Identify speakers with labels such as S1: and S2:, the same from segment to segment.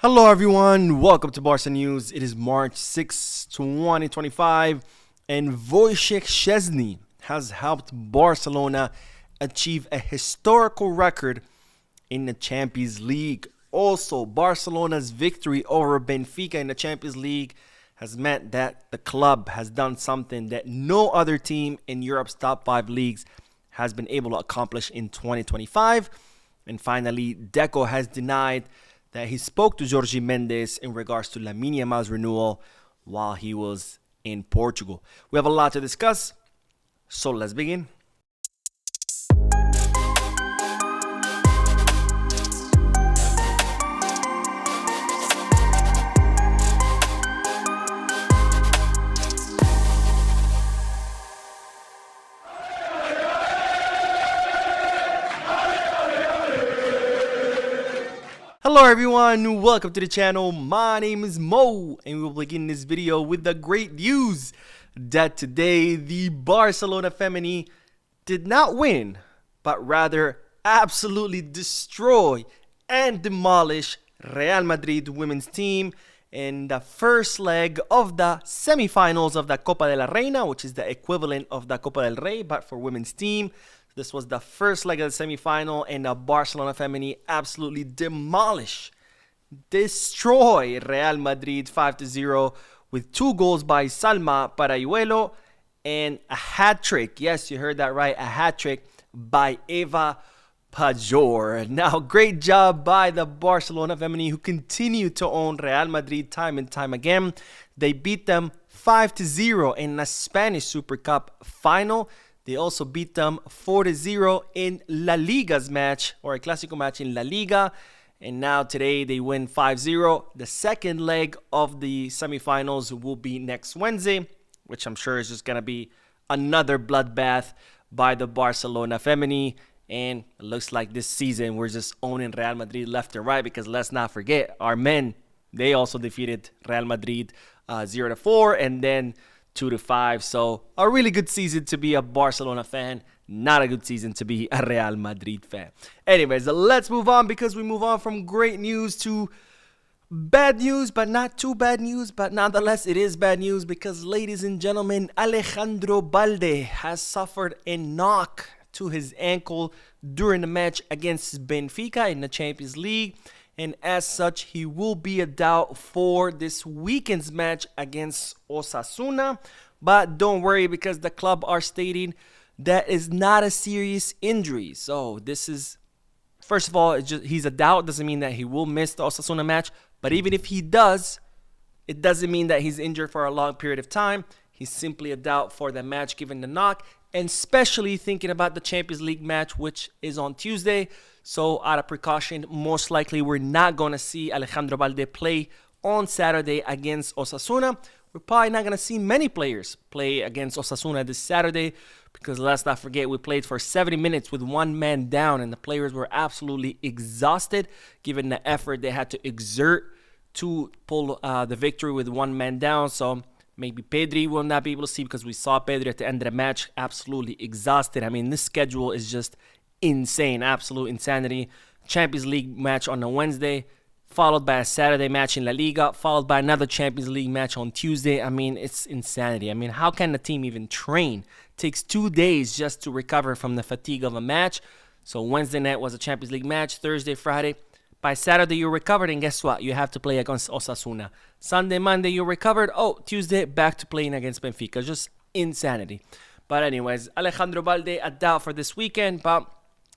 S1: Hello everyone, welcome to Barca News. It is March 6, 2025, and Wojciech Szczesny has helped Barcelona achieve a historical record in the Champions League. Also, Barcelona's victory over Benfica in the Champions League has meant that the club has done something that no other team in Europe's top 5 leagues has been able to accomplish in 2025. And finally, Deco has denied that he spoke to Jorge Mendes in regards to Lamine Yamal's renewal while he was in Portugal. We have a lot to discuss, so let's begin. Hello everyone, welcome to the channel. My name is Mo, and we'll begin this video with the great news that today the Barcelona Femeni did not win, but rather absolutely destroy and demolish Real Madrid women's team in the first leg of the semifinals of the Copa de la Reina, which is the equivalent of the Copa del Rey, but for women's team. This was the first leg of the semifinal, and the Barcelona Femeni absolutely destroy Real Madrid 5-0 with 2 goals by Salma Parayuelo and a hat-trick. Yes, you heard that right, a hat-trick by Eva Pajor. Now, great job by the Barcelona Femeni, who continue to own Real Madrid time and time again. They beat them 5-0 in the Spanish Super Cup final. They also beat them 4-0 in La Liga's match, or a Clásico match in La Liga. And now today they win 5-0. The second leg of the semifinals will be next Wednesday, which I'm sure is just going to be another bloodbath by the Barcelona Femeni. And it looks like this season we're just owning Real Madrid left and right, because let's not forget, our men, they also defeated Real Madrid 0-4 and then 2-5. So a really good season to be a Barcelona fan, not a good season to be a Real Madrid fan. Anyways, let's move on, because we move on from great news to bad news, but not too bad news. But nonetheless, it is bad news, because, ladies and gentlemen, Alejandro Balde has suffered a knock to his ankle during the match against Benfica in the Champions League. And as such, he will be a doubt for this weekend's match against Osasuna. But don't worry, because the club are stating that is not a serious injury. So this is, first of all, he's a doubt. Doesn't mean that he will miss the Osasuna match. But even if he does, it doesn't mean that he's injured for a long period of time. He's simply a doubt for the match given the knock. And especially thinking about the Champions League match, which is on Tuesday. So out of precaution, most likely we're not going to see Alejandro Balde play on Saturday against Osasuna. We're probably not going to see many players play against Osasuna this Saturday, because let's not forget, we played for 70 minutes with 1 man down, and the players were absolutely exhausted given the effort they had to exert to pull the victory with 1 man down. So maybe Pedri will not be able to see, because we saw Pedri at the end of the match absolutely exhausted. I mean, this schedule is just insane, absolute insanity. Champions League match on a Wednesday, followed by a Saturday match in La Liga, followed by another Champions League match on Tuesday. I mean, it's insanity. I mean, how can the team even train? It takes 2 days just to recover from the fatigue of a match. So Wednesday night was a Champions League match, Thursday, Friday. By Saturday, you're recovered, and guess what? You have to play against Osasuna. Sunday, Monday, you're recovered. Oh, Tuesday, back to playing against Benfica. Just insanity. But anyways, Alejandro Balde, a doubt for this weekend, but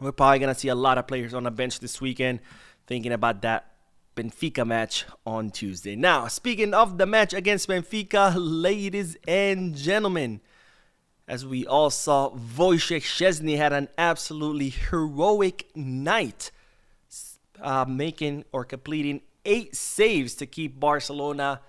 S1: we're probably going to see a lot of players on the bench this weekend thinking about that Benfica match on Tuesday. Now, speaking of the match against Benfica, ladies and gentlemen, as we all saw, Wojciech Szczesny had an absolutely heroic night, making or completing 8 saves to keep Barcelona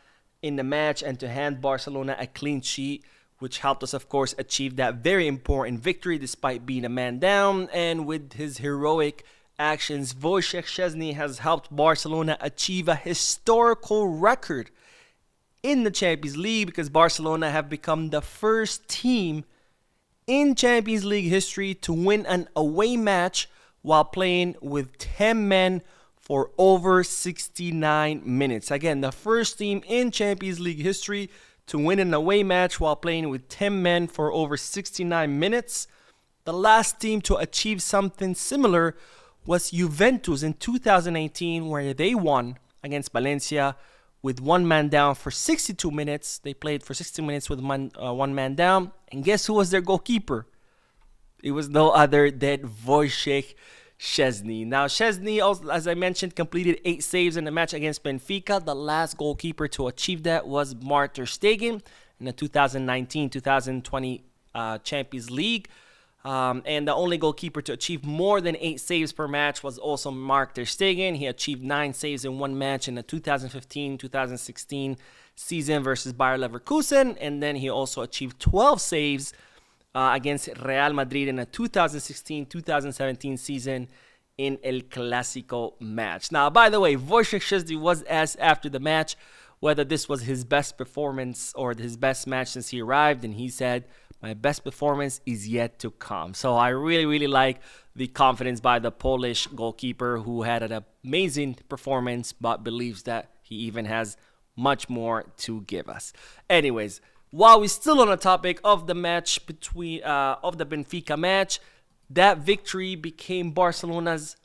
S1: in the match and to hand Barcelona a clean sheet, which helped us, of course, achieve that very important victory despite being a man down. And with his heroic actions, Wojciech Szczesny has helped Barcelona achieve a historical record in the Champions League, because Barcelona have become the first team in Champions League history to win an away match while playing with 10 men for over 69 minutes. Again, the first team in Champions League history to win an away match while playing with 10 men for over 69 minutes. The last team to achieve something similar was Juventus in 2018, where they won against Valencia with one man down for 62 minutes. They played for 60 minutes with one man down. And guess who was their goalkeeper? It was no other than Wojciech Szczesny. Now, Szczesny, as I mentioned, completed 8 saves in the match against Benfica. The last goalkeeper to achieve that was Mark ter Stegen in the 2019-2020 Champions League. And the only goalkeeper to achieve more than 8 saves per match was also Mark ter Stegen. He achieved 9 saves in one match in the 2015-2016 season versus Bayer Leverkusen. And then he also achieved 12 saves against Real Madrid in a 2016-2017 season in El Clásico match. Now, by the way, Wojciech Szczesny was asked after the match whether this was his best performance or his best match since he arrived, and he said, "My best performance is yet to come." So I really, really like the confidence by the Polish goalkeeper, who had an amazing performance but believes that he even has much more to give us. Anyways, while we're still on the topic of the match of the Benfica match, that victory became Barcelona's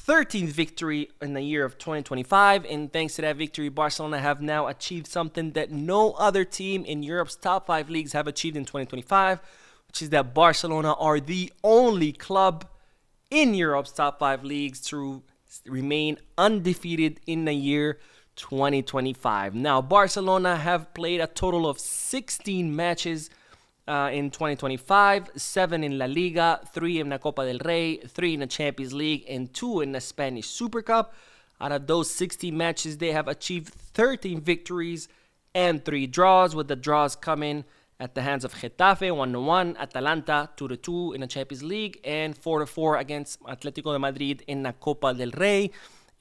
S1: 13th victory in the year of 2025. And thanks to that victory, Barcelona have now achieved something that no other team in Europe's top 5 leagues have achieved in 2025, which is that Barcelona are the only club in Europe's top 5 leagues to remain undefeated in the year 2025. Now, Barcelona have played a total of 16 matches in 2025, 7 in La Liga, 3 in the Copa del Rey, 3 in the Champions League, and 2 in the Spanish Super Cup. Out of those 16 matches, they have achieved 13 victories and 3 draws, with the draws coming at the hands of Getafe 1-1, Atalanta 2-2 in the Champions League, and 4-4 against Atletico de Madrid in the Copa del Rey.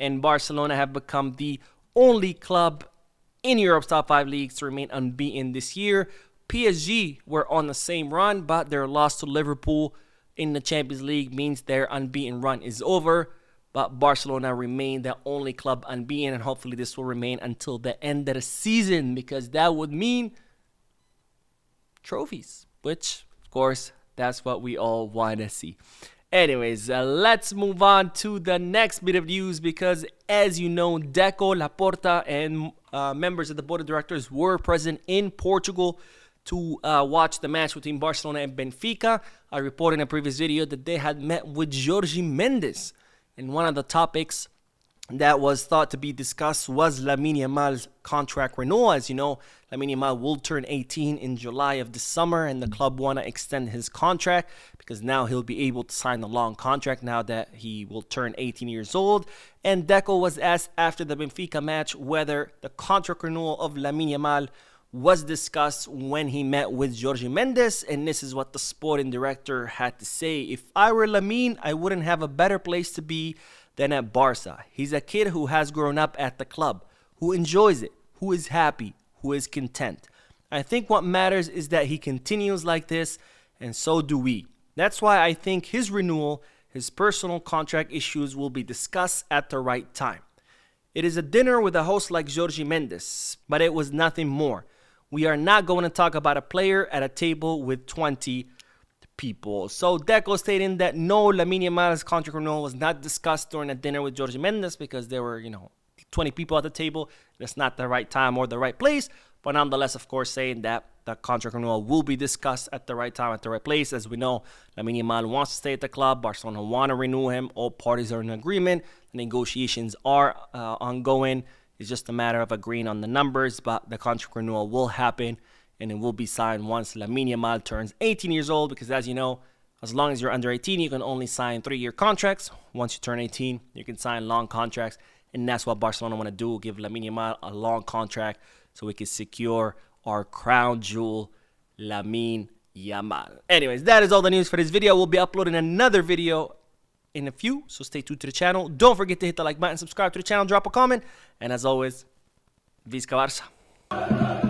S1: And Barcelona have become the only club in Europe's top 5 leagues to remain unbeaten this year. PSG were on the same run, but their loss to Liverpool in the Champions League means their unbeaten run is over. But Barcelona remain the only club unbeaten, and hopefully this will remain until the end of the season, because that would mean trophies, which, of course, that's what we all want to see. Anyways, let's move on to the next bit of news, because as you know, Deco, Laporta, and members of the board of directors were present in Portugal to watch the match between Barcelona and Benfica. I reported in a previous video that they had met with Jorge Mendes, and one of the topics that was thought to be discussed was Lamine Yamal's contract renewal. As you know, Lamine Yamal will turn 18 in July of this summer, and the club want to extend his contract because now he'll be able to sign a long contract now that he will turn 18 years old. And Deco was asked after the Benfica match whether the contract renewal of Lamine Yamal was discussed when he met with Jorge Mendes, and this is what the sporting director had to say. "If I were Lamine, I wouldn't have a better place to be than at Barca. He's a kid who has grown up at the club, who enjoys it, who is happy, who is content. I think what matters is that he continues like this, and so do we. That's why I think his renewal, his personal contract issues will be discussed at the right time. It is a dinner with a host like Jorge Mendes, but it was nothing more. We are not going to talk about a player at a table with 20 people." So Deco stating that no, Lamine Yamal's contract renewal was not discussed during a dinner with Jorge Mendes because there were, 20 people at the table. That's not the right time or the right place. But nonetheless, of course, saying that the contract renewal will be discussed at the right time, at the right place. As we know, Lamine Yamal wants to stay at the club. Barcelona want to renew him. All parties are in agreement. The negotiations are ongoing. It's just a matter of agreeing on the numbers, but the contract renewal will happen, and it will be signed once Lamine Yamal turns 18 years old, because as you know, as long as you're under 18, you can only sign 3-year contracts. Once you turn 18, you can sign long contracts, and that's what Barcelona want to do, give Lamine Yamal a long contract so we can secure our crown jewel, Lamine Yamal. Anyways, that is all the news for this video. We'll be uploading another video in a few, so stay tuned to the channel. Don't forget to hit the like button, subscribe to the channel, drop a comment, and as always, Visca Barça.